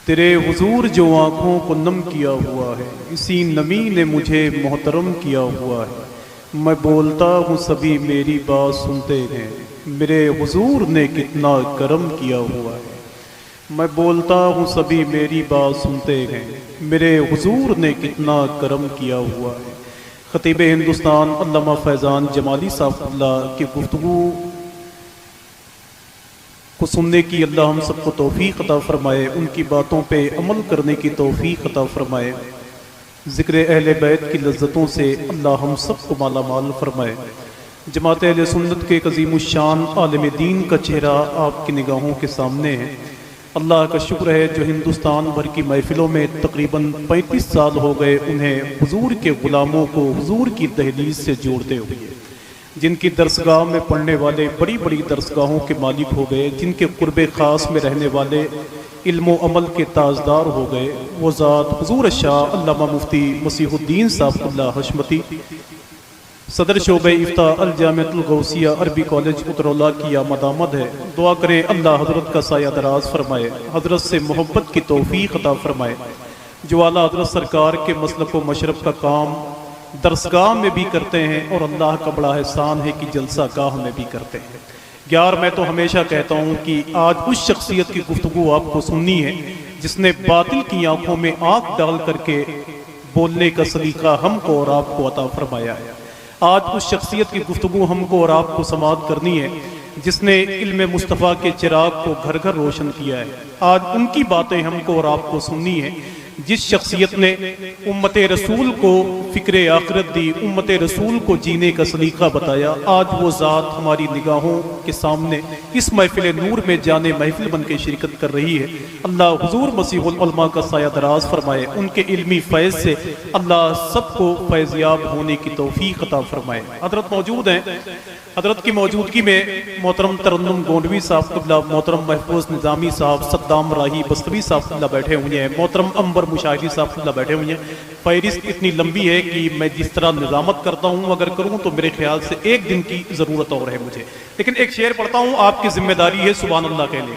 تیرے حضور جو آنکھوں کو نم کیا ہوا ہے، اسی نمی نے مجھے محترم کیا ہوا ہے۔ میں بولتا ہوں سبھی میری بات سنتے ہیں، میرے حضور نے کتنا کرم کیا ہوا ہے۔ میں بولتا ہوں سبھی میری بات سنتے ہیں، میرے حضور نے کتنا کرم کیا ہوا ہے۔ خطیب ہندوستان علامہ فیضان جمالی صاحب اللہ کی گفتگو کو سننے کی اللہ ہم سب کو توفیق عطا فرمائے، ان کی باتوں پہ عمل کرنے کی توفیق عطا فرمائے، ذکر اہل بیت کی لذتوں سے اللہ ہم سب کو مالا مال فرمائے۔ جماعت اہل سنت کے ایک عظیم الشان عالم دین کا چہرہ آپ کی نگاہوں کے سامنے ہے۔ اللہ کا شکر ہے جو ہندوستان بھر کی محفلوں میں تقریباً 35 سال ہو گئے انہیں حضور کے غلاموں کو حضور کی دہلیز سے جوڑتے ہوئے، جن کی درسگاہ میں پڑھنے والے بڑی بڑی درسگاہوں کے مالک ہو گئے، جن کے قرب خاص میں رہنے والے علم و عمل کے تاجدار ہو گئے، وہ ذات حضور شاہ علامہ مفتی مسیح الدین صاحب اللہ حشمتی، صدر شعبہ افتاء الجامعۃ الغوثیہ عربی کالج اترولہ کی آمد آمد ہے۔ دعا کریں اللہ حضرت کا سایہ دراز فرمائے، حضرت سے محبت کی توفیق عطا فرمائے، جو اعلیٰ حضرت سرکار کے مسلک و مشرب کا کام درسگاہ میں بھی کرتے ہیں اور اللہ کا بڑا احسان ہے کہ جلسہ گاہ میں بھی کرتے ہیں۔ یار میں تو ہمیشہ کہتا ہوں کہ آج اس شخصیت کی گفتگو آپ کو سننی ہے جس نے باطل کی آنکھوں میں آنکھ ڈال کر کے بولنے کا سلیقہ ہم کو اور آپ کو عطا فرمایا ہے۔ آج اس شخصیت کی گفتگو ہم کو اور آپ کو سماعت کرنی ہے جس نے علم مصطفیٰ کے چراغ کو گھر گھر روشن کیا ہے۔ آج ان کی باتیں ہم کو اور آپ کو سننی ہے جس شخصیت نے امت رسول کو فکر آخرت دی، امت رسول کو جینے کا سلیقہ بتایا۔ آج وہ ذات ہماری نگاہوں کے سامنے اس محفل نور میں جانے محفل بن کے شرکت کر رہی ہے۔ اللہ حضور مسیح العلماء کا سایہ دراز فرمائے، ان کے علمی فیض سے اللہ سب کو فیضیاب ہونے کی توفیق عطا فرمائے۔ حضرت موجود ہیں، حضرت کی موجودگی میں محترم ترنم گونڈوی صاحب قبلہ، محترم محفوظ نظامی صاحب، صدام راہی بستوی صاحب قبلہ بیٹھے ہوئے ہیں، محترم انور مشاہدی صاحب قبلہ بیٹھے ہوئے ہیں۔ فہرست اتنی لمبی ہے کہ میں جس طرح نظامت کرتا ہوں اگر کروں تو میرے خیال سے ایک دن کی ضرورت اور ہے مجھے، لیکن ایک شعر پڑھتا ہوں، آپ کی ذمہ داری ہے سبحان اللہ کہنے۔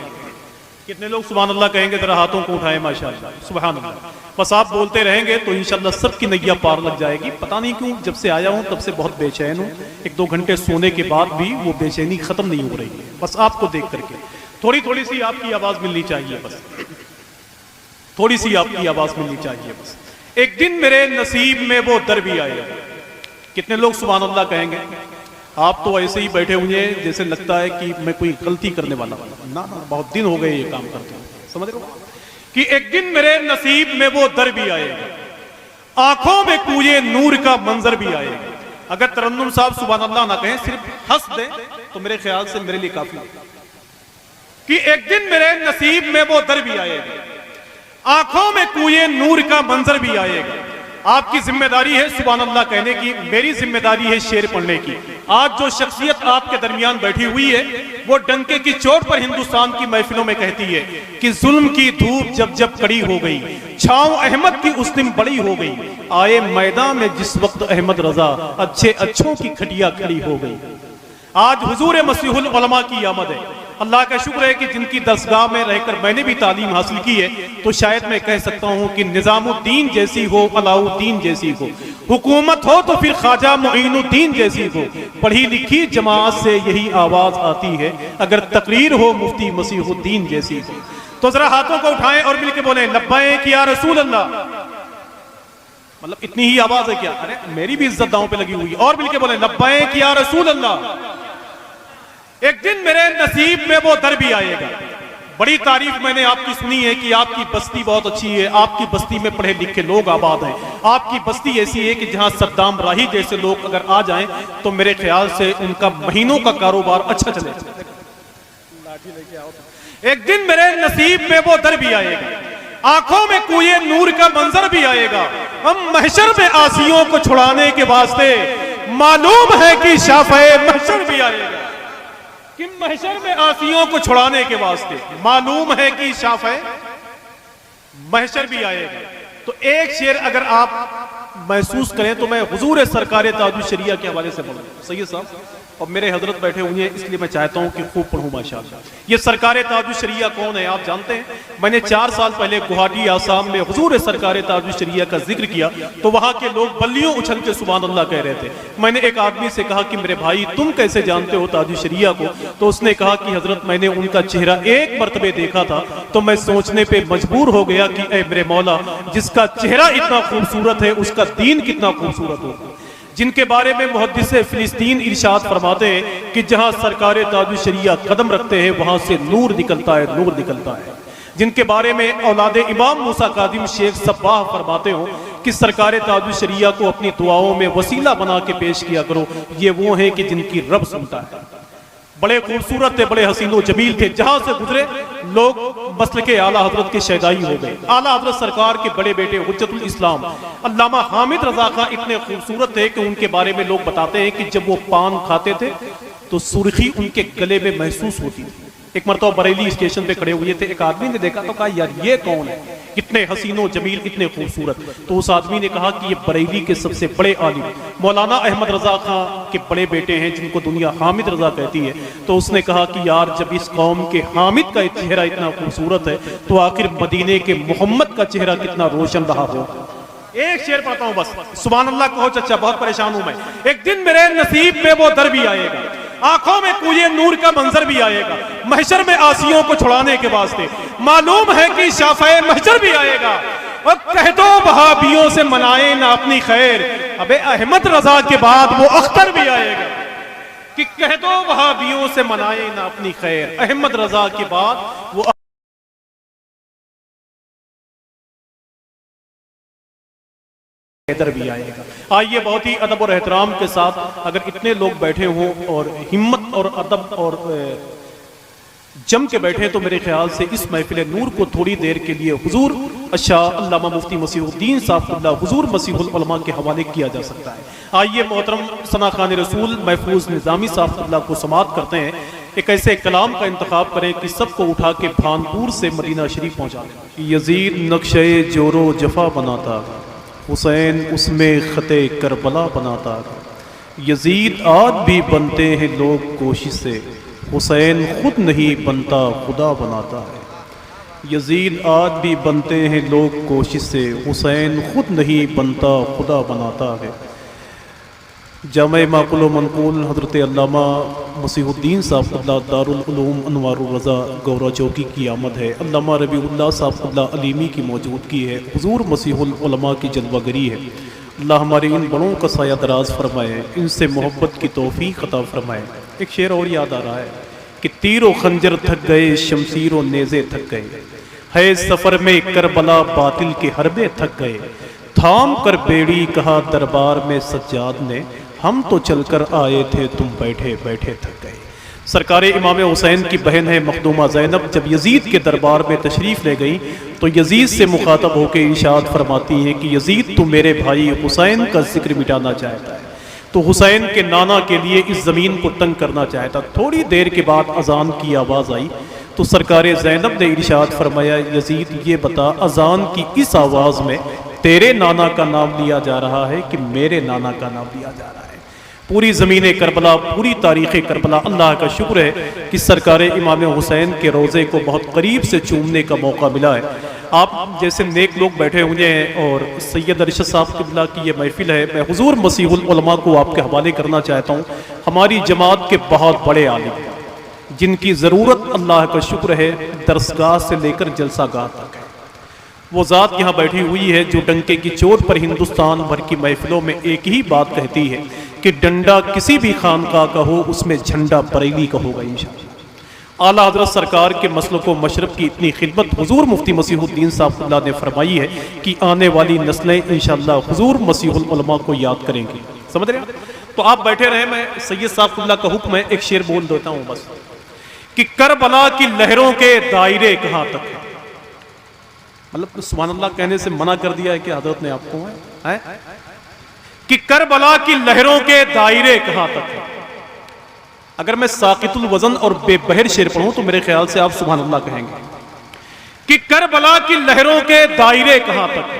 کتنے لوگ سبحان اللہ کہیں گے؟ ذرا ہاتھوں کو اٹھائیں ماشاءاللہ، سبحان اللہ۔ بس آپ بولتے رہیں گے تو انشاءاللہ سب کی نیا پار لگ جائے گی۔ پتہ نہیں کیوں جب سے آیا ہوں تب سے بہت بے چین ہوں، ایک دو گھنٹے سونے کے بعد بھی وہ بے چینی ختم نہیں ہو رہی ہے۔ بس آپ کو دیکھ کر کے تھوڑی سی آپ کی آواز ملنی چاہیے، بس تھوڑی سی آپ کی آواز ملنی چاہیے بس۔ ایک دن میرے نصیب میں وہ در بھی آئے گا۔ کتنے لوگ سبحان اللہ کہیں گے؟ آپ تو ایسے ہی بیٹھے ہوئے ہیں جیسے لگتا ہے کہ میں کوئی غلطی کرنے والا ہوں۔ نہ بہت دن ہو گئے یہ کام کرتے ہیں، سمجھ رہے ہو کہ ایک دن میرے نصیب میں وہ در بھی آئے گا، آنکھوں میں کوئے نور کا منظر بھی آئے گا۔ اگر ترنم صاحب سبحان اللہ نہ کہیں، صرف ہنس دیں تو میرے خیال سے میرے لیے کافی ہے کہ ایک دن میرے نصیب میں وہ در بھی آئے گا، آنکھوں میں کوئے نور کا منظر بھی آئے گا۔ آپ کی ذمہ داری ہے سبحان اللہ کہنے کی، میری ذمہ داری ہے شعر پڑھنے کی۔ آج جو شخصیت آپ کے درمیان بیٹھی ہوئی ہے وہ ڈنکے کی چوٹ پر ہندوستان کی محفلوں میں کہتی ہے کہ ظلم کی دھوپ جب جب کڑی ہو گئی، چھاؤں احمد کی اس دن بڑی ہو گئی، آئے میدان میں جس وقت احمد رضا، اچھے اچھوں کی کھٹیا کھڑی ہو گئی۔ آج حضور مسیح العلماء کی آمد ہے۔ اللہ کا شکر ہے کہ جن کی درسگاہ میں رہ کر میں نے بھی تعلیم حاصل کی ہے تو شاید میں کہہ سکتا ہوں کہ نظام الدین جیسی ہو، علاء الدین جیسی ہو، حکومت ہو تو پھر خواجہ معین الدین جیسی ہو، پڑھی لکھی جماعت سے یہی آواز آتی ہے، اگر تقریر ہو مفتی مسیح الدین جیسی ہو۔ تو ذرا ہاتھوں کو اٹھائیں اور مل کے بولیں لبیک یا رسول اللہ۔ مطلب اتنی ہی آواز ہے کیا؟ ارے میری بھی عزت داؤں پہ لگی ہوئی، اور مل کے بولیں لبیک یا رسول اللہ۔ ایک دن میرے نصیب میں وہ در بھی آئے گا۔ بڑی تعریف میں نے آپ کی سنی ہے کہ آپ کی بستی بہت اچھی ہے، آپ کی بستی میں پڑھے لکھے لوگ آباد ہیں، آپ کی بستی ایسی ہے کہ جہاں صدام راہی جیسے لوگ اگر آ جائیں تو میرے خیال سے ان کا مہینوں کا کاروبار اچھا چلے۔ ایک دن میرے نصیب میں وہ در بھی آئے گا، آنکھوں میں کوئے نور کا منظر بھی آئے گا، ہم محشر میں آسیوں کو چھڑانے کے واسطے معلوم ہے کہ شافع محشر بھی آئے گا۔ کہ محشر میں آسیوں کو چھڑانے کے واسطے معلوم ہے کہ شافع محشر بھی آئے گا۔ تو ایک شعر اگر آپ محسوس کریں تو میں حضور سرکار تاج الشریعہ کے حوالے سے پڑھوں. سید صاحب اور میرے حضرت بیٹھے ہوئے ہیں اس لیے میں چاہتا ہوں کہ خوب پڑھوں ماشاءاللہ. یہ سرکار تاج الشریعہ کون ہے آپ جانتے ہیں؟ میں نے 4 سال پہلے گوہاٹی آسام میں حضور سرکار تاج الشریعہ کا ذکر کیا تو وہاں کے لوگ بلیوں اچھل کے سبحان اللہ کہہ رہے تھے. میں نے ایک آدمی سے کہا کہ میرے بھائی تم کیسے جانتے ہو تاج الشریعہ کو؟ تو اس نے کہا کہ حضرت میں نے ان کا چہرہ ایک مرتبہ دیکھا تھا تو میں سوچنے پہ مجبور ہو گیا کہ اے میرے مولا جس کا چہرہ اتنا خوبصورت ہے اس کا دین کتنا خوبصورت ہوگا. جن کے بارے میں محدث فلسطین ارشاد فرماتے ہیں کہ جہاں سرکار تاج الشریعہ قدم رکھتے ہیں وہاں سے نور نکلتا ہے، نور نکلتا ہے. جن کے بارے میں اولاد امام موسیٰ کاظم شیخ صباح فرماتے ہوں کہ سرکار تاج الشریعہ کو اپنی دعاؤں میں وسیلہ بنا کے پیش کیا کرو. یہ وہ ہیں کہ جن کی رب سنتا ہے. بڑے خوبصورت تھے، بڑے حسین و جمیل تھے، جہاں سے گزرے لوگ مسلک اعلیٰ حضرت کے شیدائی ہو گئے. اعلیٰ حضرت سرکار کے بڑے بیٹے حجت الاسلام علامہ حامد رضا خان اتنے خوبصورت تھے کہ ان کے بارے میں لوگ بتاتے ہیں کہ جب وہ پان کھاتے تھے تو سرخی ان کے گلے میں محسوس ہوتی تھی. ایک مرتبہ بریلی اسٹیشن پہ کھڑے ہوئے تھے، ایک آدمی نے دیکھا تو کہا یار یہ کون ہے، اتنے حسین و جمیل اتنے خوبصورت. تو اس آدمی نے کہا کہ یہ بریلی کے سب سے بڑے عالم مولانا احمد رضا خان کے بڑے بیٹے ہیں جن کو دنیا حامد رضا کہتی ہے. تو اس نے کہا کہ یار جب اس قوم کے حامد کا چہرہ اتنا خوبصورت ہے تو آخر مدینے کے محمد کا چہرہ کتنا روشن رہا ہو. ایک شعر پڑھتا ہوں بس. سبحان اللہ کہو چچا، بہت پریشان ہوں میں. ایک دن میرے نصیب میں وہ در بھی آئے گا، آنکھوں میں کوئے نور کا منظر بھی آئے گا، محشر میں آسیوں کو چھڑانے کے واسطے معلوم ہے کہ شافع محشر بھی آئے گا. اور کہہ دو وہابیوں سے منائیں نہ اپنی خیر، ابے احمد رضا کے بعد وہ اختر بھی آئے گا. کہ کہہ دو وہابیوں سے منائیں نہ اپنی خیر، احمد رضا کے بعد وہ بھی آئے گا. آئیے بہت ہی ادب اور احترام کے ساتھ اگر اتنے لوگ بیٹھے ہوں اور ہمت اور ادب اور جم کے بیٹھے تو میرے خیال سے اس محفل نور کو تھوڑی دیر کے لیے حضور الشاہ علامہ مفتی مسیح الدین صاحب اللہ حضور مسیح العلماء کے حوالے کیا جا سکتا ہے. آئیے محترم ثنا خان رسول محفوظ نظامی صاحب اللہ کو سماعت کرتے ہیں. ایک ایسے کلام کا انتخاب کریں کہ سب کو اٹھا کے بھانپور سے مدینہ شریف پہنچا دیں. یزید نقشے جور و جفا بناتا، حسین اس میں خط کربلا بناتا. یزید آج بھی بنتے ہیں لوگ کوشش سے، حسین خود نہیں بنتا خدا بناتا ہے. یزید آج بھی بنتے ہیں لوگ کوشش سے، حسین خود نہیں بنتا خدا بناتا ہے. جامع معقول و منقول حضرت علامہ مسیح الدین صاحب اللہ دارالعلوم انوار الرضا گورا چوکی کی آمد ہے. علامہ ربیع اللہ صاحب اللہ علیمی کی موجودگی ہے. حضور مسیح العلماء کی جلوہ گری ہے. اللہ ہمارے ان بڑوں کا سایہ دراز فرمائے، ان سے محبت کی توفیق عطا فرمائے. ایک شعر اور یاد آ رہا ہے کہ تیر و خنجر تھک گئے، شمشیر و نیزے تھک گئے، ہے سفر میں کربلا باطل کے حربے تھک گئے. تھام کر بیڑی کہا دربار میں سجاد نے، ہم تو چل کر آئے تھے تم بیٹھے بیٹھے تھک گئے. سرکار امام حسین کی بہن ہے مخدومہ زینب جب یزید کے دربار میں تشریف لے گئی تو یزید سے مخاطب ہو کے ارشاد فرماتی ہیں کہ یزید تو میرے بھائی حسین کا ذکر مٹانا چاہتا ہے، تو حسین کے نانا کے لیے اس زمین کو تنگ کرنا چاہتا. تھوڑی دیر کے بعد اذان کی آواز آئی تو سرکار زینب نے ارشاد فرمایا یزید یہ بتا اذان کی اس آواز میں تیرے نانا کا نام لیا جا رہا ہے کہ میرے نانا کا نام لیا جا رہا ہے. پوری زمین کربلا، پوری تاریخ کربلا اللہ کا شکر ہے کہ سرکار امام حسین کے روضے کو بہت قریب سے چومنے کا موقع ملا ہے. آپ جیسے نیک لوگ بیٹھے ہوئے ہیں اور سید ارشد صاحب قبلہ کی یہ محفل ہے، میں حضور مسیح العلماء کو آپ کے حوالے کرنا چاہتا ہوں. ہماری جماعت کے بہت بڑے عالم جن کی ضرورت اللہ کا شکر ہے درسگاہ سے لے کر جلسہ گاہ تک ہے. وہ ذات یہاں بیٹھی ہوئی ہے جو ڈنکے کی چوٹ پر ہندوستان بھر کی محفلوں میں ایک ہی بات کہتی ہے کہ ڈنڈا کسی بھی خانقاہ کا ہو اس میں جھنڈا بریلی کا ہوگا انشاءاللہ. اعلیٰ حضرت سرکار کے مسلک و مشرب کی اتنی خدمت حضور مفتی مسیح الدین صاحب اللہ نے فرمائی ہے کہ آنے والی نسلیں انشاءاللہ حضور مسیح العلماء کو یاد کریں گی. سمجھ رہے ہیں؟ تو آپ بیٹھے رہیں، میں سید صاحب اللہ کا حکم ہے ایک شعر بول دیتا ہوں بس کہ کربلا کی لہروں کے دائرے کہاں تک ہے. مطلب سبحان اللہ کہنے سے منع کر دیا ہے کہ حضرت نے آپ کو ہے کہ کربلا کی لہروں کے دائرے کہاں تک ہے. اگر میں ساقط الوزن اور بے بہر شعر پڑھوں تو میرے خیال سے آپ سبحان اللہ کہیں گے کہ کربلا کی لہروں کے دائرے کہاں تک ہے.